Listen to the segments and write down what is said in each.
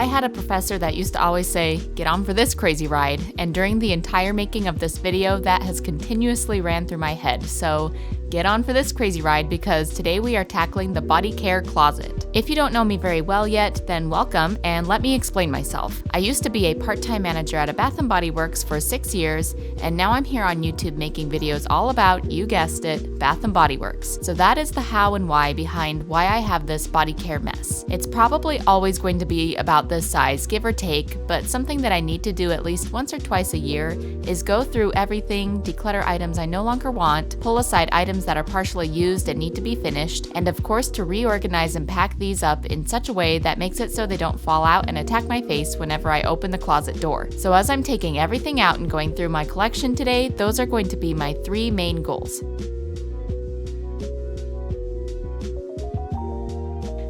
had a professor that used to always say, "Get on for this crazy ride," and during the entire making of this video, that has continuously ran through my head. So get on for this crazy ride, because today we are tackling the body care closet. If you don't know me very well yet, then welcome, and let me explain myself. I used to be a part-time manager at a Bath & Body Works for 6 years, and now I'm here on YouTube making videos all about, you guessed it, Bath & Body Works. So that is the how and why behind why I have this body care mess. It's probably always going to be about this size, give or take, but something that I need to do at least once or twice a year is go through everything, declutter items I no longer want, pull aside items that are partially used and need to be finished, and of course to reorganize and pack these up in such a way that makes it so they don't fall out and attack my face whenever I open the closet door. So as I'm taking everything out and going through my collection today, those are going to be my 3 main goals.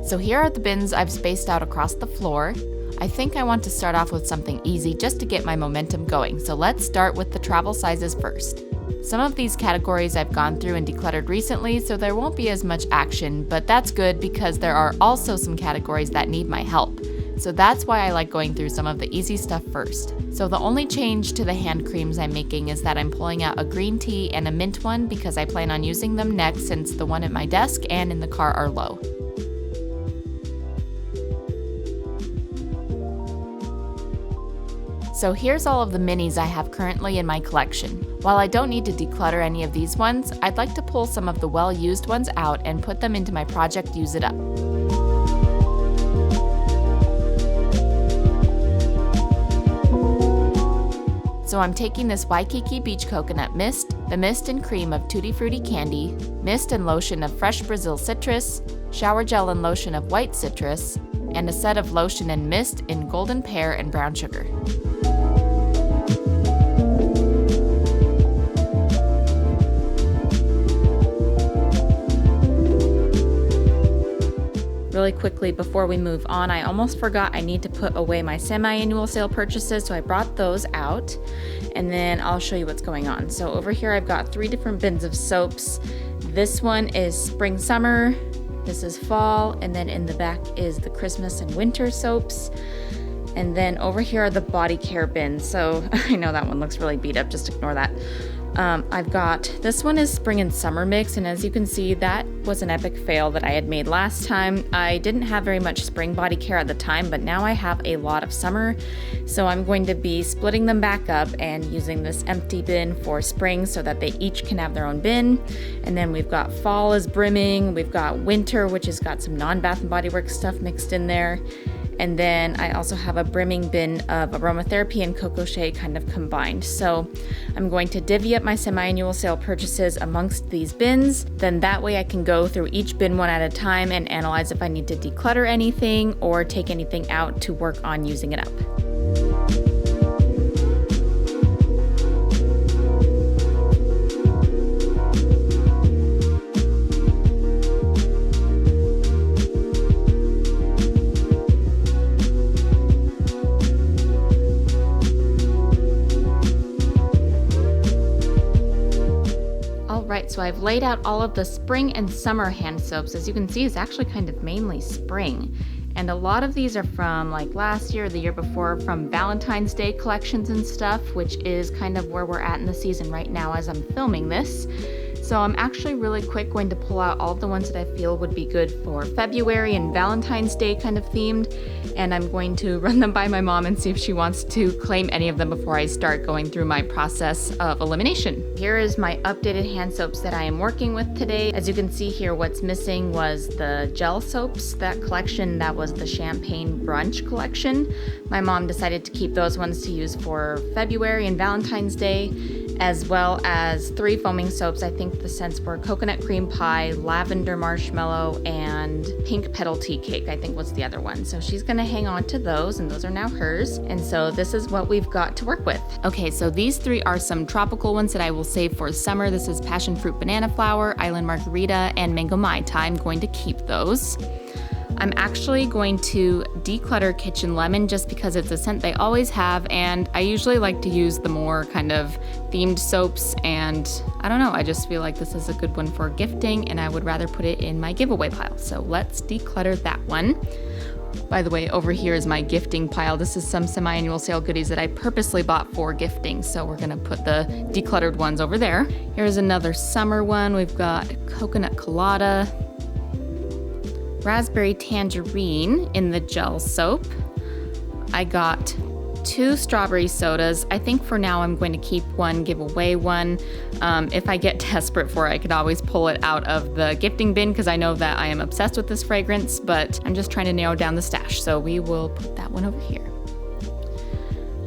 So here are the bins I've spaced out across the floor. I think I want to start off with something easy just to get my momentum going. So let's start with the travel sizes first. Some of these categories I've gone through and decluttered recently, so there won't be as much action, but that's good because there are also some categories that need my help. So that's why I like going through some of the easy stuff first. So the only change to the hand creams I'm making is that I'm pulling out a green tea and a mint one because I plan on using them next, since the one at my desk and in the car are low. So here's all of the minis I have currently in my collection. While I don't need to declutter any of these ones, I'd like to pull some of the well-used ones out and put them into my project Use It Up. So I'm taking this Waikiki Beach Coconut Mist, the mist and cream of Tutti Frutti Candy, mist and lotion of Fresh Brazil Citrus, shower gel and lotion of White Citrus, and a set of lotion and mist in Golden Pear and Brown Sugar. Really quickly before we move on, I almost forgot I need to put away my semi-annual sale purchases, so I brought those out, and then I'll show you what's going on. So over here I've got 3 different bins of soaps. This one is spring summer, this is fall, and then in the back is the Christmas and winter soaps. And then over here are the body care bins. So I know that one looks really beat up, just ignore that. I've got, this one is spring and summer mix, and as you can see, that was an epic fail that I had made last time. I didn't have very much spring body care at the time, but now I have a lot of summer. So I'm going to be splitting them back up and using this empty bin for spring so that they each can have their own bin. And then we've got fall is brimming, we've got winter, which has got some non-Bath & Body Works stuff mixed in there. And then I also have a brimming bin of aromatherapy and Coco Shea kind of combined. So I'm going to divvy up my semi-annual sale purchases amongst these bins. Then that way I can go through each bin one at a time and analyze if I need to declutter anything or take anything out to work on using it up. So I've laid out all of the spring and summer hand soaps. As you can see, it's actually kind of mainly spring. And a lot of these are from like last year or the year before, from Valentine's Day collections and stuff, which is kind of where we're at in the season right now as I'm filming this. So I'm actually really quick going to pull out all of the ones that I feel would be good for February and Valentine's Day kind of themed, and I'm going to run them by my mom and see if she wants to claim any of them before I start going through my process of elimination. Here is my updated hand soaps that I am working with today. As you can see here, what's missing was the gel soaps. That collection, that was the Champagne Brunch collection. My mom decided to keep those ones to use for February and Valentine's Day, as well as 3 foaming soaps. I think the scents were Coconut Cream Pie, Lavender Marshmallow, and Pink Petal Tea Cake, I think was the other one. So she's gonna hang on to those, and those are now hers. And so this is what we've got to work with. Okay, so these 3 are some tropical ones that I will save for summer. This is Passion Fruit Banana Flower, Island Margarita, and Mango Mai Tai. I'm going to keep those. I'm actually going to declutter Kitchen Lemon just because it's a scent they always have, and I usually like to use the more kind of themed soaps, and I don't know, I just feel like this is a good one for gifting and I would rather put it in my giveaway pile. So let's declutter that one. By the way, over here is my gifting pile. This is some semi-annual sale goodies that I purposely bought for gifting, so we're gonna put the decluttered ones over there. Here's another summer one. We've got coconut colada, raspberry tangerine in the gel soap. I got 2 strawberry sodas. I think for now I'm going to keep one, give away one. If I get desperate for it, I could always pull it out of the gifting bin because I know that I am obsessed with this fragrance, but I'm just trying to narrow down the stash. So we will put that one over here.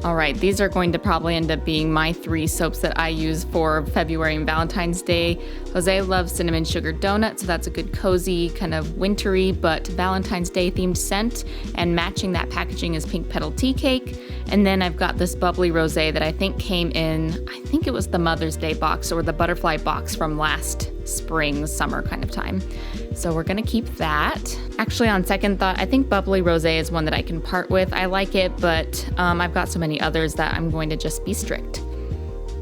All right, these are going to probably end up being my 3 soaps that I use for February and Valentine's Day. Jose loves cinnamon sugar donut, so that's a good cozy, kind of wintry, but Valentine's Day themed scent. And matching that packaging is pink petal tea cake. And then I've got this bubbly rosé that I think came in, I think it was the Mother's Day box or the butterfly box from last spring, summer kind of time. So we're gonna keep that. Actually, on second thought, I think bubbly rosé is one that I can part with. I like it, but I've got so many others that I'm going to just be strict.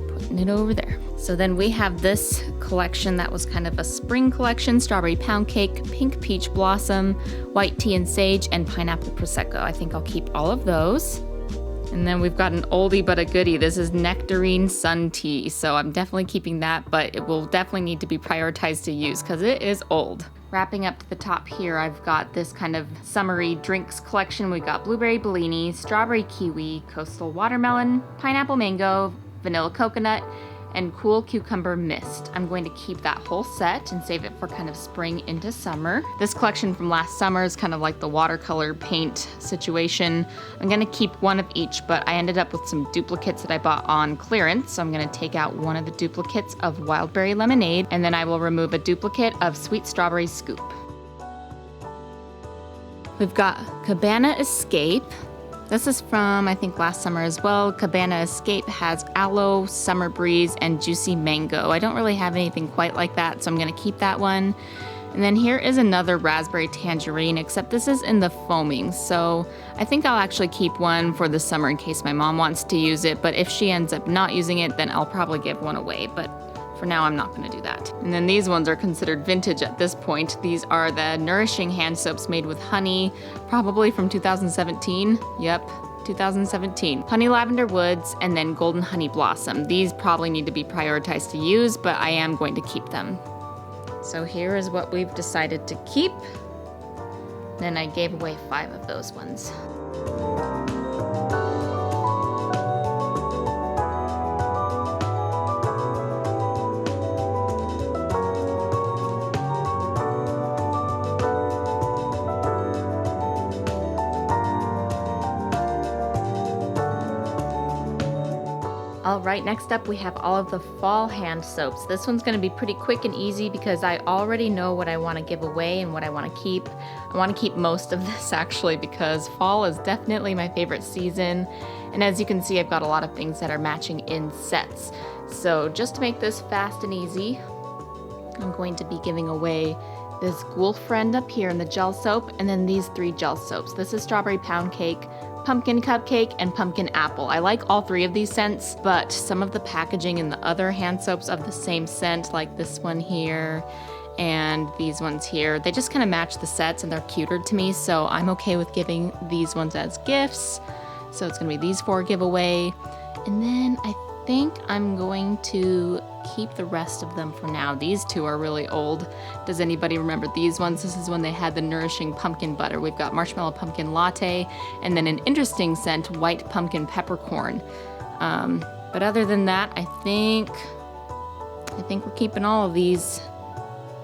Putting it over there. So then we have this collection that was kind of a spring collection: strawberry pound cake, pink peach blossom, white tea and sage, and pineapple prosecco. I think I'll keep all of those. And then we've got an oldie but a goodie. This is nectarine sun tea. So I'm definitely keeping that, but it will definitely need to be prioritized to use because it is old. Wrapping up to the top here, I've got this kind of summery drinks collection. We've got blueberry Bellini, strawberry kiwi, coastal watermelon, pineapple mango, vanilla coconut, and cool cucumber mist. I'm going to keep that whole set and save it for kind of spring into summer. This collection from last summer is kind of like the watercolor paint situation. I'm gonna keep one of each, but I ended up with some duplicates that I bought on clearance. So I'm gonna take out one of the duplicates of wildberry lemonade, and then I will remove a duplicate of sweet strawberry scoop. We've got Cabana Escape. This is from, I think, last summer as well. Cabana Escape has aloe, summer breeze, and juicy mango. I don't really have anything quite like that, so I'm gonna keep that one. And then here is another raspberry tangerine, except this is in the foaming. So I think I'll actually keep one for the summer in case my mom wants to use it. But if she ends up not using it, then I'll probably give one away. But for now, I'm not gonna do that. And then these ones are considered vintage at this point. These are the nourishing hand soaps made with honey, probably from 2017. Yep, 2017. Honey lavender woods, and then golden honey blossom. These probably need to be prioritized to use, but I am going to keep them. So here is what we've decided to keep. Then I gave away 5 of those ones. All right, next up we have all of the fall hand soaps. This one's gonna be pretty quick and easy because I already know what I wanna give away and what I wanna keep. I wanna keep most of this actually because fall is definitely my favorite season. And as you can see, I've got a lot of things that are matching in sets. So just to make this fast and easy, I'm going to be giving away this Ghoul Friend up here in the gel soap, and then these 3 gel soaps. This is strawberry pound cake, pumpkin cupcake, and pumpkin apple. I like all 3 of these scents, but some of the packaging in the other hand soaps of the same scent, like this one here and these ones here, they just kind of match the sets and they're cuter to me, so I'm okay with giving these ones as gifts. So it's gonna be these 4 giveaway, and then I think I'm going to keep the rest of them for now. These 2 are really old. Does anybody remember these ones? This is when they had the nourishing pumpkin butter. We've got marshmallow pumpkin latte, and then an interesting scent, white pumpkin peppercorn. But other than that, I think we're keeping all of these.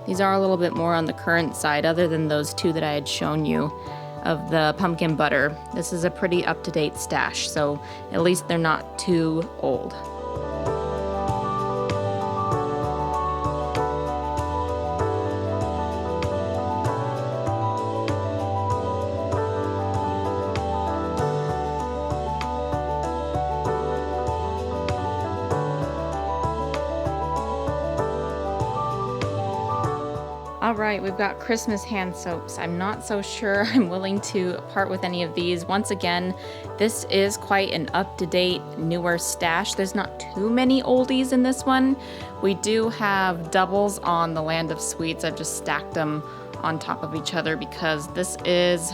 These are a little bit more on the current side, other than those 2 that I had shown you of the pumpkin butter. This is a pretty up-to-date stash, so at least they're not too old. All right, we've got Christmas hand soaps. I'm not so sure I'm willing to part with any of these. Once again, this is quite an up-to-date, newer stash. There's not too many oldies in this one. We do have doubles on the Land of Sweets. I've just stacked them on top of each other because this is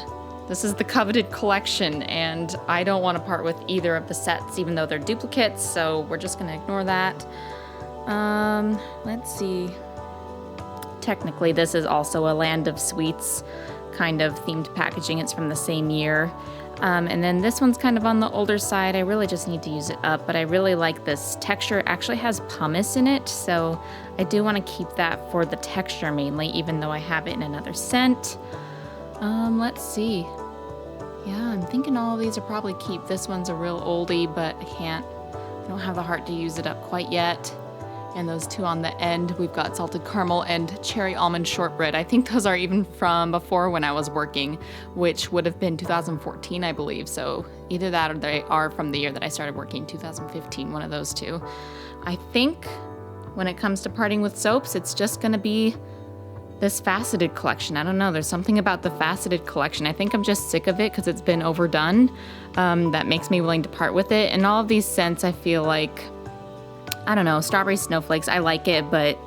This is the coveted collection, and I don't want to part with either of the sets, even though they're duplicates, so we're just going to ignore that. Let's see. Technically, this is also a Land of Sweets kind of themed packaging. It's from the same year. And then this one's kind of on the older side. I really just need to use it up, but I really like this texture. It actually has pumice in it, so I do want to keep that for the texture mainly, even though I have it in another scent. Let's see. Yeah, I'm thinking all of these are probably keep. This one's a real oldie, but I don't have the heart to use it up quite yet. And those two on the end, we've got salted caramel and cherry almond shortbread. I think those are even from before when I was working, which would have been 2014, I believe. So either that or they are from the year that I started working, 2015, one of those two. I think when it comes to parting with soaps, it's just gonna be this faceted collection. I don't know, there's something about the faceted collection. I think I'm just sick of it because it's been overdone. That makes me willing to part with it. And all of these scents, I feel like, I don't know, strawberry snowflakes, I like it, but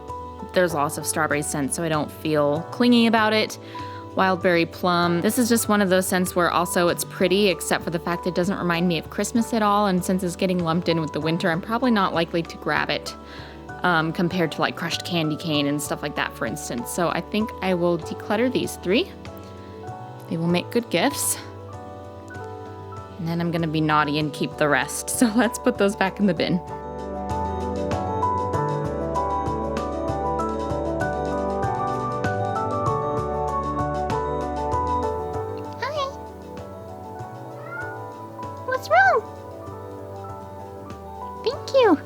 there's lots of strawberry scents, so I don't feel clingy about it. Wildberry plum, this is just one of those scents where also it's pretty, except for the fact it doesn't remind me of Christmas at all, and since it's getting lumped in with the winter, I'm probably not likely to grab it. Compared to like crushed candy cane and stuff like that, for instance. So I think I will declutter these 3. They will make good gifts. And then I'm gonna be naughty and keep the rest. So let's put those back in the bin. Hi. What's wrong? Thank you.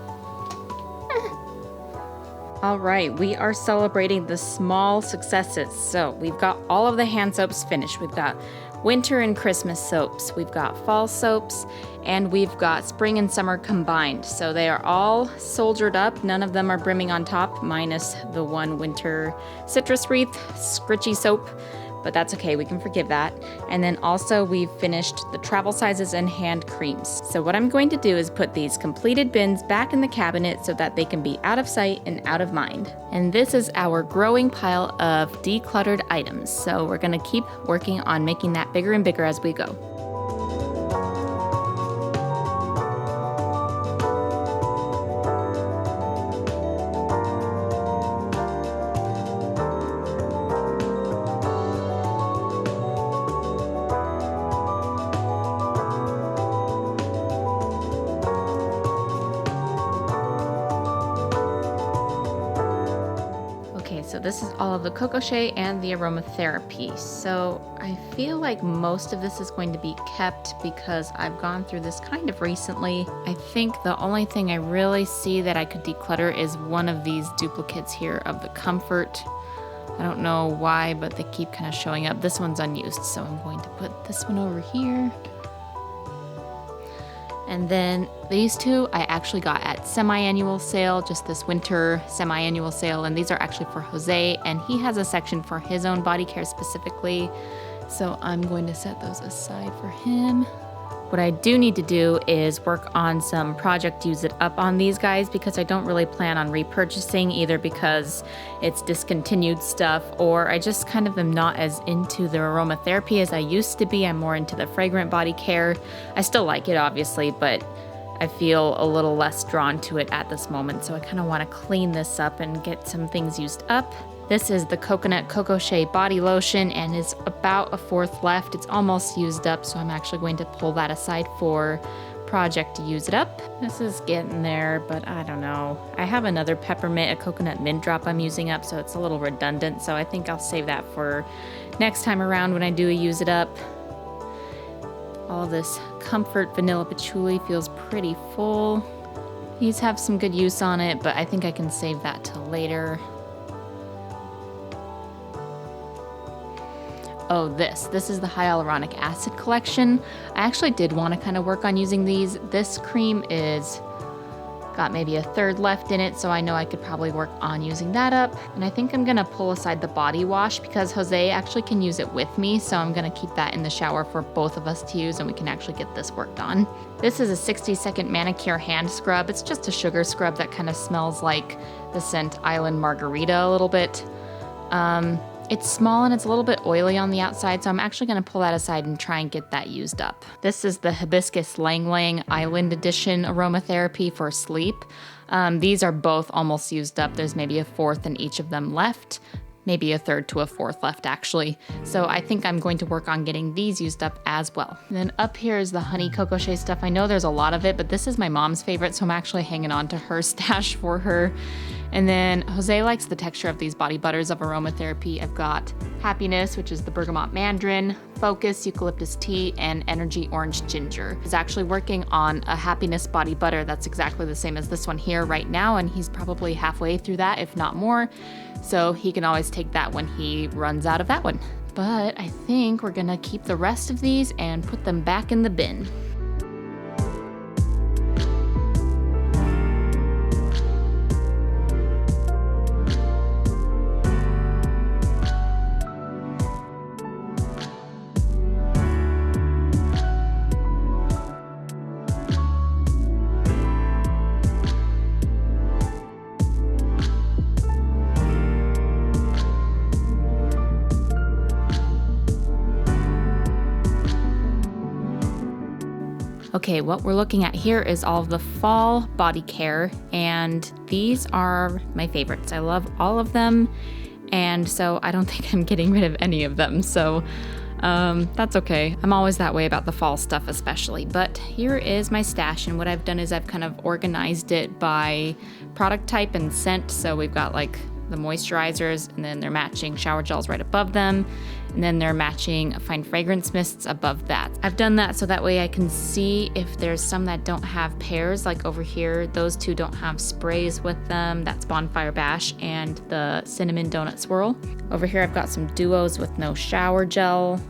All right, we are celebrating the small successes. So we've got all of the hand soaps finished. We've got winter and Christmas soaps. We've got fall soaps, and we've got spring and summer combined. So they are all soldiered up. None of them are brimming on top, minus the one winter citrus wreath scritchy soap. But that's okay, we can forgive that. And then also we've finished the travel sizes and hand creams. So what I'm going to do is put these completed bins back in the cabinet so that they can be out of sight and out of mind. And this is our growing pile of decluttered items. So we're gonna keep working on making that bigger and bigger as we go. So this is all of the cocoa shea and the aromatherapy. So I feel like most of this is going to be kept because I've gone through this kind of recently. I think the only thing I really see that I could declutter is one of these duplicates here of the Comfort. I don't know why, but they keep kind of showing up. This one's unused, so I'm going to put this one over here. And then these two I actually got at semi-annual sale, just this winter semi-annual sale. And these are actually for Jose, and he has a section for his own body care specifically. So I'm going to set those aside for him. What I do need to do is work on some project use it up on these guys because I don't really plan on repurchasing, either because it's discontinued stuff or I just kind of am not as into the aromatherapy as I used to be. I'm more into the fragrant body care. I still like it obviously, but I feel a little less drawn to it at this moment. So I kind of want to clean this up and get some things used up. This is the Coconut Cocoa Shea Body Lotion and is about a fourth left. It's almost used up, so I'm actually going to pull that aside for project to use it up. This is getting there, but I don't know. I have another peppermint, a coconut mint drop I'm using up, so it's a little redundant, so I think I'll save that for next time around when I do a use it up. All of this Comfort Vanilla Patchouli feels pretty full. These have some good use on it, but I think I can save that till later. Oh, this is the hyaluronic acid collection. I actually did want to kind of work on using these. This cream is got maybe a third left in it, so I know I could probably work on using that up. And I think I'm gonna pull aside the body wash because Jose actually can use it with me, so I'm gonna keep that in the shower for both of us to use and we can actually get this worked on. This is a 60-second manicure hand scrub. It's just a sugar scrub that kind of smells like the scent Island Margarita a little bit. It's small and it's a little bit oily on the outside, so I'm actually going to pull that aside and try and get that used up. This is the Hibiscus Lang Lang Island Edition aromatherapy for sleep. These are both almost used up. There's maybe a fourth in each of them left. Maybe a third to a fourth left, actually. So I think I'm going to work on getting these used up as well. And then up here is the honey cocoa shea stuff. I know there's a lot of it, but this is my mom's favorite, so I'm actually hanging on to her stash for her. And then Jose likes the texture of these body butters of aromatherapy. I've got Happiness, which is the bergamot mandarin, Focus, eucalyptus tea, and Energy orange ginger. He's actually working on a Happiness body butter that's exactly the same as this one here right now, and he's probably halfway through that, if not more. So he can always take that when he runs out of that one. But I think we're gonna keep the rest of these and put them back in the bin. Okay, what we're looking at here is all of the fall body care, and these are my favorites. I love all of them, and so I don't think I'm getting rid of any of them, so that's okay. I'm always that way about the fall stuff especially, but here is my stash, and what I've done is I've kind of organized it by product type and scent. So we've got like the moisturizers, and then they're matching shower gels right above them, and then they're matching fine fragrance mists above that. I've done that so that way I can see if there's some that don't have pairs, like over here, those two don't have sprays with them. That's Bonfire Bash and the Cinnamon Donut Swirl. Over here I've got some duos with no shower gel,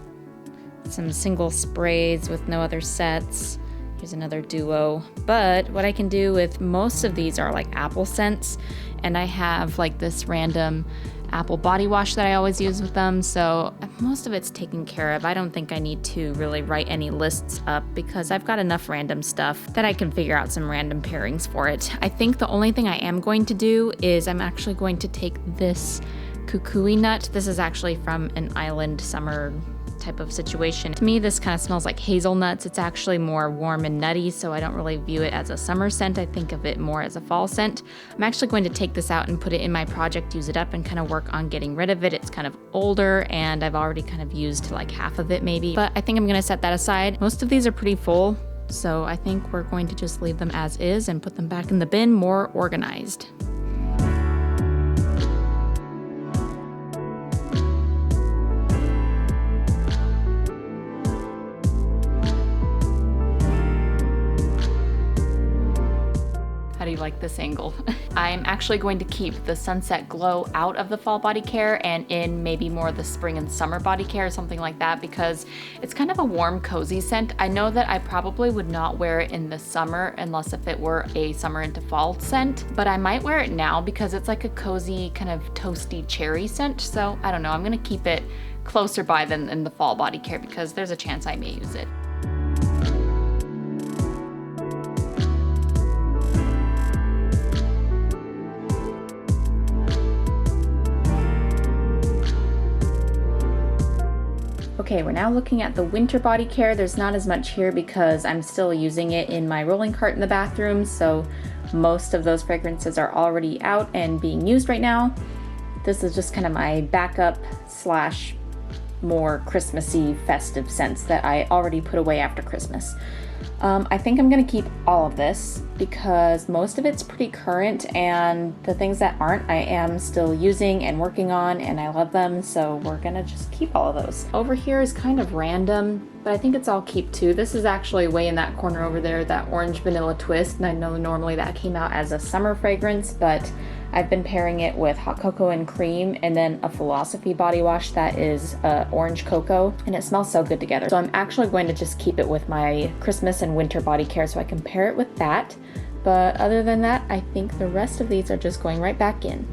some single sprays with no other sets. Here's another duo. But what I can do with most of these are like apple scents, and I have like this random apple body wash that I always use with them, so most of it's taken care of. I don't think I need to really write any lists up because I've got enough random stuff that I can figure out some random pairings for it. I think the only thing I am going to do is I'm actually going to take this kukui nut. This is actually from an island summer type of situation. To me, this kind of smells like hazelnuts. It's actually more warm and nutty, so I don't really view it as a summer scent. I think of it more as a fall scent. I'm actually going to take this out and put it in my project, use it up, and kind of work on getting rid of it. It's kind of older, and I've already kind of used like half of it maybe, but I think I'm gonna set that aside. Most of these are pretty full, so I think we're going to just leave them as is and put them back in the bin more organized. How do you like this angle? I'm actually going to keep the Sunset Glow out of the fall body care and in maybe more the spring and summer body care or something like that, because it's kind of a warm, cozy scent. I know that I probably would not wear it in the summer unless if it were a summer into fall scent, but I might wear it now because it's like a cozy kind of toasty cherry scent. So I don't know, I'm gonna keep it closer by than in the fall body care because there's a chance I may use it. Okay, we're now looking at the winter body care. There's not as much here because I'm still using it in my rolling cart in the bathroom, so most of those fragrances are already out and being used right now. This is just kind of my backup slash more Christmassy festive scents that I already put away after Christmas. I think I'm gonna keep all of this because most of it's pretty current, and the things that aren't I am still using and working on, and I love them, so we're gonna just keep all of those. Over here is kind of random, but I think it's all keep too. This is actually way in that corner over there, that orange vanilla twist, and I know normally that came out as a summer fragrance, but I've been pairing it with hot cocoa and cream, and then a Philosophy body wash that is orange cocoa, and it smells so good together. So I'm actually going to just keep it with my Christmas and winter body care so I can pair it with that. But other than that, I think the rest of these are just going right back in.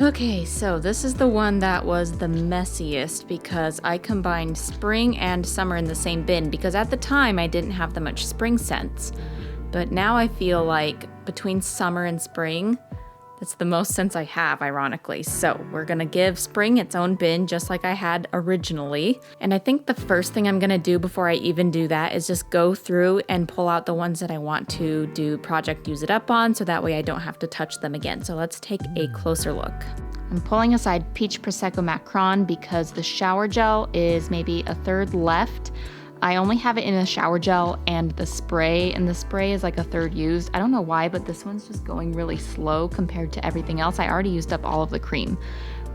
Okay, so this is the one that was the messiest because I combined spring and summer in the same bin because at the time I didn't have that much spring scents. But now I feel like between summer and spring, that's the most scents I have, ironically. So we're gonna give spring its own bin just like I had originally. And I think the first thing I'm gonna do before I even do that is just go through and pull out the ones that I want to do Project Use It Up on so that way I don't have to touch them again. So let's take a closer look. I'm pulling aside Peach Prosecco Macron because the shower gel is maybe a third left. I only have it in a shower gel and the spray is like a third used. I don't know why, but this one's just going really slow compared to everything else. I already used up all of the cream,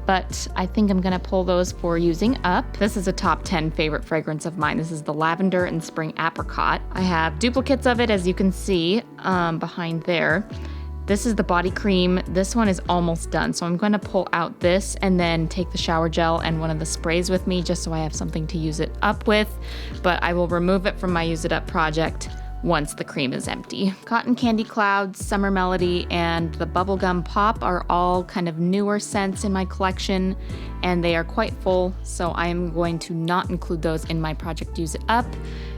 but I think I'm gonna pull those for using up. This is a top 10 favorite fragrance of mine. This is the lavender and spring apricot. I have duplicates of it, as you can see behind there. This is the body cream. This one is almost done, so I'm going to pull out this and then take the shower gel and one of the sprays with me just so I have something to use it up with, but I will remove it from my Use It Up project once the cream is empty. Cotton Candy Clouds, Summer Melody, and the Bubblegum Pop are all kind of newer scents in my collection, and they are quite full, so I am going to not include those in my Project Use It Up.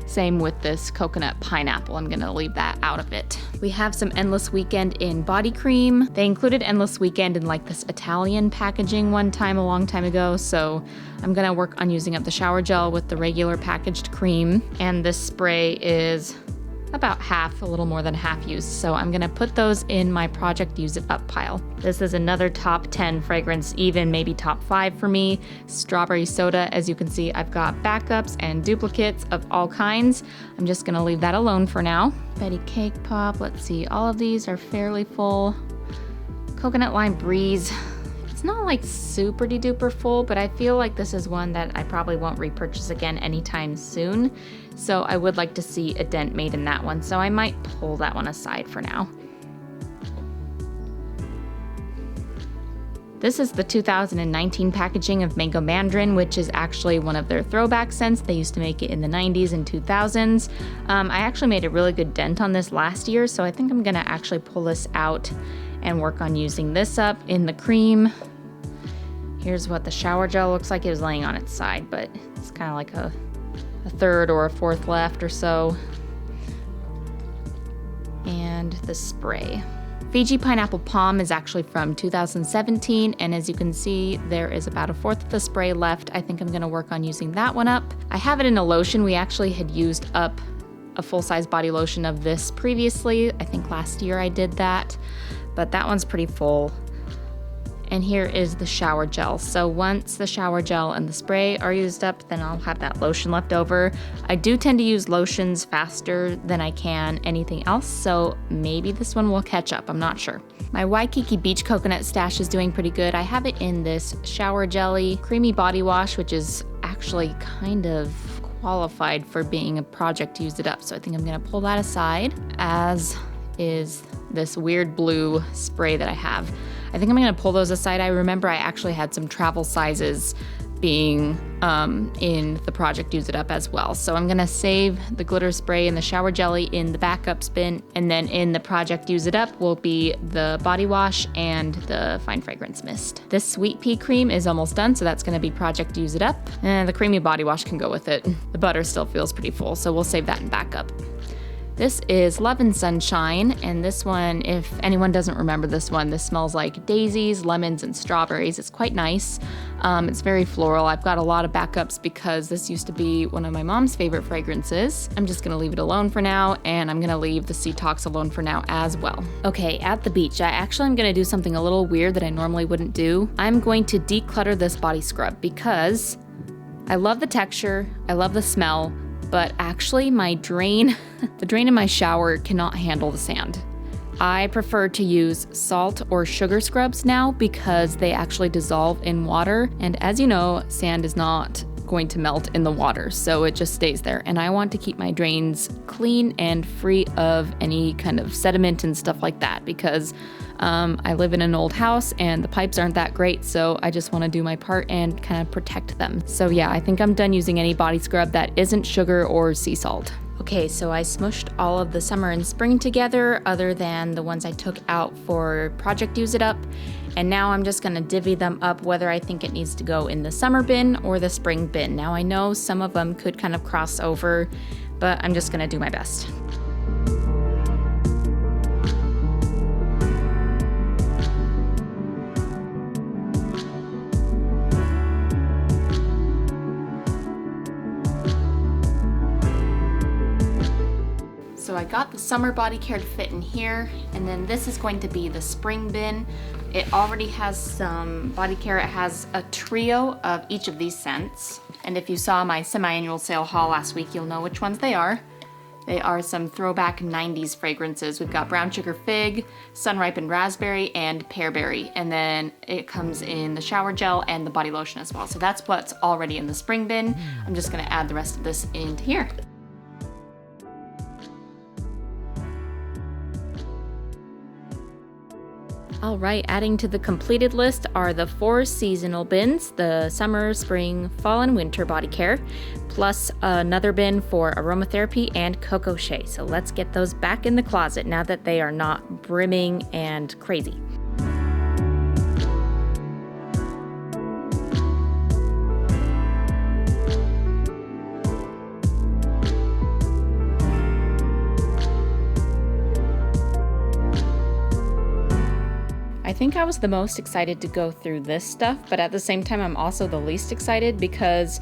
Same with this coconut pineapple. I'm gonna leave that out of it. We have some Endless Weekend in body cream. They included Endless Weekend in like this Italian packaging one time a long time ago, so I'm gonna work on using up the shower gel with the regular packaged cream. And this spray is about half, a little more than half used. So I'm gonna put those in my Project Use It Up pile. This is another top 10 fragrance, even maybe top 5 for me. Strawberry soda. As you can see, I've got backups and duplicates of all kinds. I'm just gonna leave that alone for now. Betty Cake Pop, let's see, all of these are fairly full. Coconut Lime Breeze. It's not like super duper full, but I feel like this is one that I probably won't repurchase again anytime soon. So I would like to see a dent made in that one, so I might pull that one aside for now. This is the 2019 packaging of Mango Mandarin, which is actually one of their throwback scents. They used to make it in the 90s and 2000s. I actually made a really good dent on this last year, so I think I'm gonna actually pull this out and work on using this up in the cream. Here's what the shower gel looks like. It was laying on its side, but it's kind of like a third or a fourth left or so. And the spray. Fiji Pineapple Palm is actually from 2017, and as you can see, there is about a fourth of the spray left. I think I'm gonna work on using that one up. I have it in a lotion. We actually had used up a full-size body lotion of this previously. I think last year I did that, but that one's pretty full. And here is the shower gel. So once the shower gel and the spray are used up, then I'll have that lotion left over. I do tend to use lotions faster than I can anything else, so maybe this one will catch up, I'm not sure. My Waikiki Beach Coconut Stash is doing pretty good. I have it in this shower jelly creamy body wash, which is actually kind of qualified for being a Project Use It Up, so I think I'm gonna pull that aside, as is this weird blue spray that I have. I think I'm gonna pull those aside. I remember I actually had some travel sizes being in the Project Use It Up as well. So I'm gonna save the glitter spray and the shower jelly in the backup bin, and then in the Project Use It Up will be the body wash and the fine fragrance mist. This sweet pea cream is almost done, so that's gonna be Project Use It Up. And the creamy body wash can go with it. The butter still feels pretty full, so we'll save that in backup. This is Love and Sunshine, and this one, if anyone doesn't remember this one, this smells like daisies, lemons, and strawberries. It's quite nice. It's very floral. I've got a lot of backups because this used to be one of my mom's favorite fragrances. I'm just gonna leave it alone for now, and I'm gonna leave the Sea Tox alone for now as well. Okay, at the beach, I actually am gonna do something a little weird that I normally wouldn't do. I'm going to declutter this body scrub because I love the texture, I love the smell, but actually my drain, the drain in my shower cannot handle the sand. I prefer to use salt or sugar scrubs now because they actually dissolve in water. And as you know, sand is not going to melt in the water, so it just stays there. And I want to keep my drains clean and free of any kind of sediment and stuff like that because I live in an old house and the pipes aren't that great, so I just want to do my part and kind of protect them. So yeah, I think I'm done using any body scrub that isn't sugar or sea salt. Okay, so I smushed all of the summer and spring together other than the ones I took out for Project Use It Up. And now I'm just gonna divvy them up whether I think it needs to go in the summer bin or the spring bin. Now I know some of them could kind of cross over, but I'm just gonna do my best. So I got the summer body care to fit in here, and then this is going to be the spring bin. It already has some body care. It has a trio of each of these scents. And if you saw my semi-annual sale haul last week, you'll know which ones they are. They are some throwback 90s fragrances. We've got brown sugar fig, sun-ripened raspberry, and pearberry. And then it comes in the shower gel and the body lotion as well. So that's what's already in the spring bin. I'm just gonna add the rest of this into here. All right, adding to the completed list are the 4 seasonal bins, the summer, spring, fall, and winter body care, plus another bin for aromatherapy and cocoa shea. So let's get those back in the closet now that they are not brimming and crazy. I think I was the most excited to go through this stuff, but at the same time, I'm also the least excited because,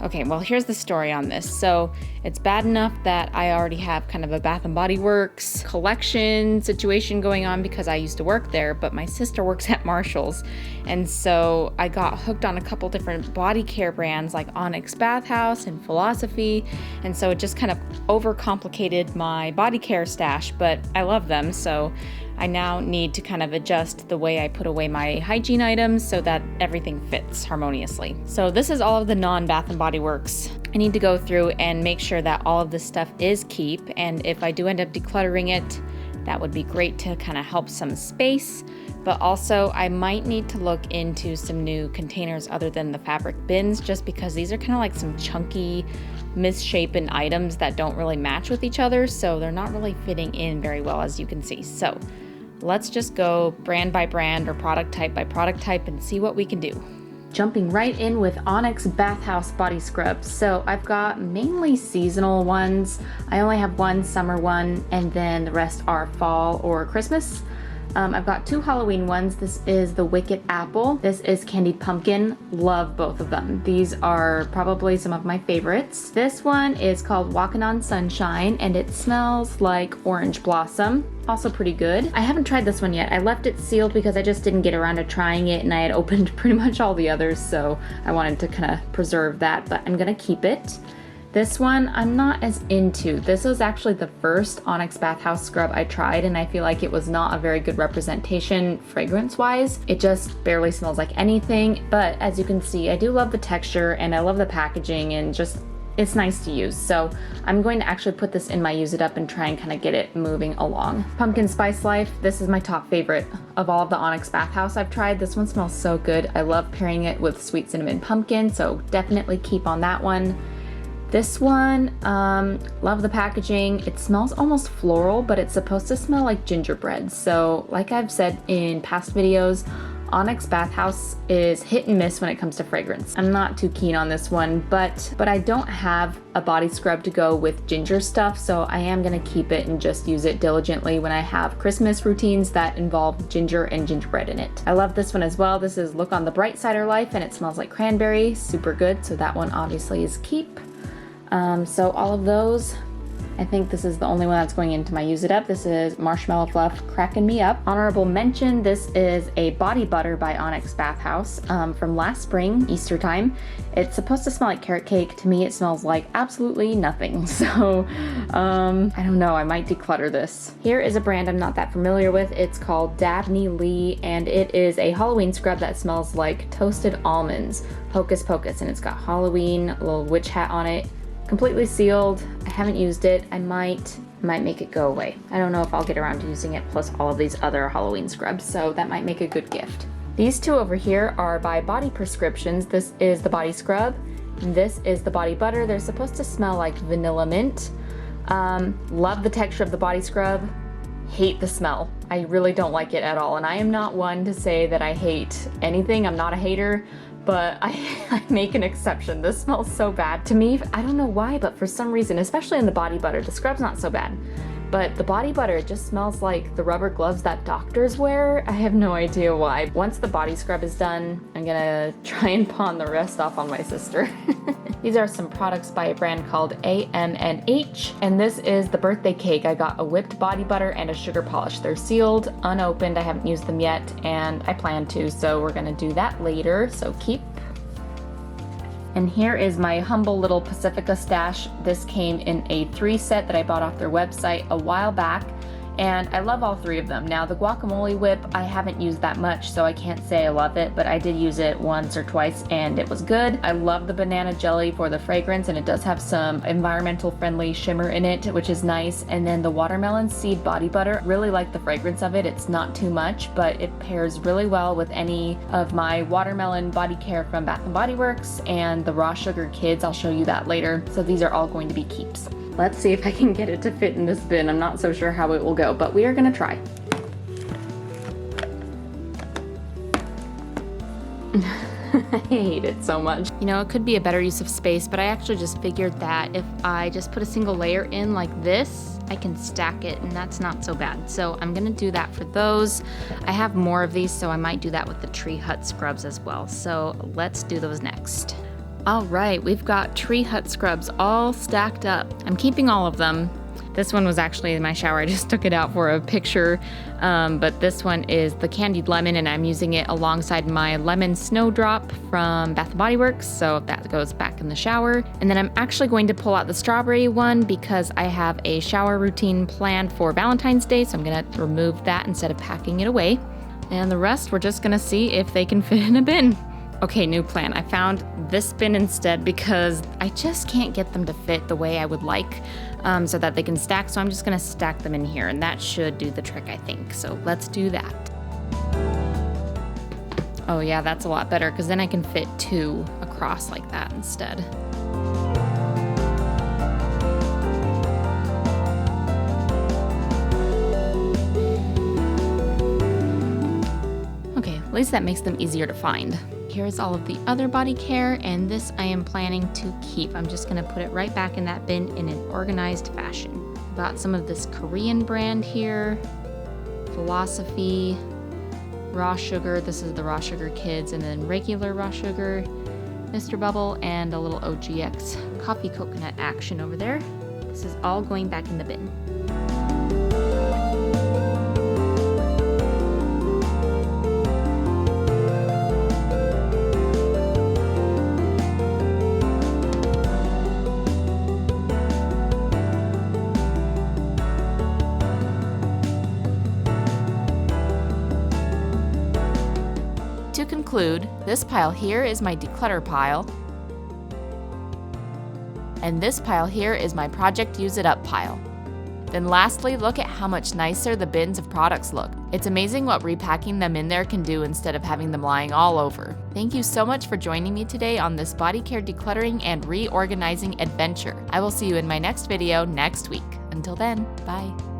okay, well, here's the story on this. So it's bad enough that I already have kind of a Bath & Body Works collection situation going on because I used to work there, but my sister works at Marshall's. And so I got hooked on a couple different body care brands like Onyx Bathhouse and Philosophy. And so it just kind of overcomplicated my body care stash, but I love them. So I now need to kind of adjust the way I put away my hygiene items so that everything fits harmoniously. So this is all of the non-Bath & Body Works. I need to go through and make sure that all of this stuff is keep, and if I do end up decluttering it, that would be great to kind of help some space. But also I might need to look into some new containers other than the fabric bins, just because these are kind of like some chunky, misshapen items that don't really match with each other, so they're not really fitting in very well, as you can see. So let's just go brand by brand or product type by product type and see what we can do. Jumping right in with Onyx Bathhouse Body Scrubs. So I've got mainly seasonal ones. I only have one summer one, and then the rest are fall or Christmas. I've got 2 Halloween ones. This is the Wicked Apple. This is Candied Pumpkin. Love both of them. These are probably some of my favorites. This one is called Walkin' on Sunshine, and it smells like orange blossom. Also pretty good. I haven't tried this one yet. I left it sealed because I just didn't get around to trying it, and I had opened pretty much all the others, so I wanted to kind of preserve that, but I'm gonna keep it. This one I'm not as into. This was actually the first Onyx Bathhouse scrub I tried, and I feel like it was not a very good representation fragrance-wise. It just barely smells like anything, but as you can see, I do love the texture and I love the packaging, and just it's nice to use. So I'm going to actually put this in my Use It Up and try and kind of get it moving along. Pumpkin Spice Life, this is my top favorite of all of the Onyx Bathhouse I've tried. This one smells so good. I love pairing it with sweet cinnamon pumpkin, so definitely keep on that one. This one, love the packaging. It smells almost floral, but it's supposed to smell like gingerbread. So like I've said in past videos, Onyx Bathhouse is hit and miss when it comes to fragrance. I'm not too keen on this one, but I don't have a body scrub to go with ginger stuff, so I am gonna keep it and just use it diligently when I have Christmas routines that involve ginger and gingerbread in it. I love this one as well. This is Look on the Bright Side of Life, and it smells like cranberry. Super good, so that one obviously is keep. So all of those, I think this is the only one that's going into my Use It Up. This is Marshmallow Fluff Crackin' Me Up. Honorable mention, this is a body butter by Onyx Bathhouse from last spring, Easter time. It's supposed to smell like carrot cake. To me, it smells like absolutely nothing. So I don't know, I might declutter this. Here is a brand I'm not that familiar with. It's called Dabney Lee, and it is a Halloween scrub that smells like toasted almonds. Hocus Pocus, and it's got Halloween, a little witch hat on it. Completely sealed. I haven't used it. I might make it go away. I don't know if I'll get around to using it, plus all of these other Halloween scrubs, so that might make a good gift. These two over here are by Body Prescriptions. This is the body scrub, and this is the body butter. They're supposed to smell like vanilla mint. Love the texture of the body scrub. hate the smell. I really don't like it at all. And I am not one to say that I hate anything. I'm not a hater, but I make an exception. This smells so bad to me. I don't know why, but for some reason, especially in the body butter, the scrub's not so bad. But the body butter, it just smells like the rubber gloves that doctors wear. I have no idea why. Once the body scrub is done, I'm gonna try and pawn the rest off on my sister. These are some products by a brand called AMNH, and this is the birthday cake. I got a whipped body butter and a sugar polish. They're sealed, unopened. I haven't used them yet, and I plan to, so we're gonna do that later, so keep. And here is my humble little Pacifica stash. This came in a 3 set that I bought off their website a while back, and I love all 3 of them. Now the guacamole whip, I haven't used that much, so I can't say I love it, but I did use it once or twice and it was good. I love the banana jelly for the fragrance, and it does have some environmental friendly shimmer in it, which is nice. And then the watermelon seed body butter, really like the fragrance of it. It's not too much, but it pairs really well with any of my watermelon body care from Bath & Body Works and the raw sugar kids. I'll show you that later. So these are all going to be keeps. Let's see if I can get it to fit in this bin. I'm not so sure how it will go, but we are gonna try. I hate it so much. You know, it could be a better use of space, but I actually just figured that if I just put a single layer in like this, I can stack it, and that's not so bad. So I'm gonna do that for those. I have more of these, so I might do that with the Tree Hut scrubs as well. So let's do those next. All right, we've got Tree Hut scrubs all stacked up. I'm keeping all of them. This one was actually in my shower. I just took it out for a picture, but this one is the candied lemon, and I'm using it alongside my lemon snowdrop from Bath & Body Works, so that goes back in the shower. And then I'm actually going to pull out the strawberry one because I have a shower routine planned for Valentine's Day, so I'm gonna remove that instead of packing it away. And the rest, we're just gonna see if they can fit in a bin. Okay, new plan. I found this bin instead because I just can't get them to fit the way I would like so that they can stack. So I'm just gonna stack them in here, and that should do the trick, I think. So let's do that. Oh yeah, that's a lot better because then I can fit 2 across like that instead. Okay, at least that makes them easier to find. Here's all of the other body care, and this I am planning to keep. I'm just gonna put it right back in that bin in an organized fashion. Got some of this Korean brand here, Philosophy, raw sugar. This is the raw sugar kids, and then regular raw sugar, Mr. Bubble, and a little OGX coffee coconut action over there. This is all going back in the bin. To conclude, this pile here is my declutter pile, and this pile here is my project use it up pile. Then lastly, look at how much nicer the bins of products look. It's amazing what repacking them in there can do instead of having them lying all over. Thank you so much for joining me today on this body care decluttering and reorganizing adventure. I will see you in my next video next week. Until then, bye.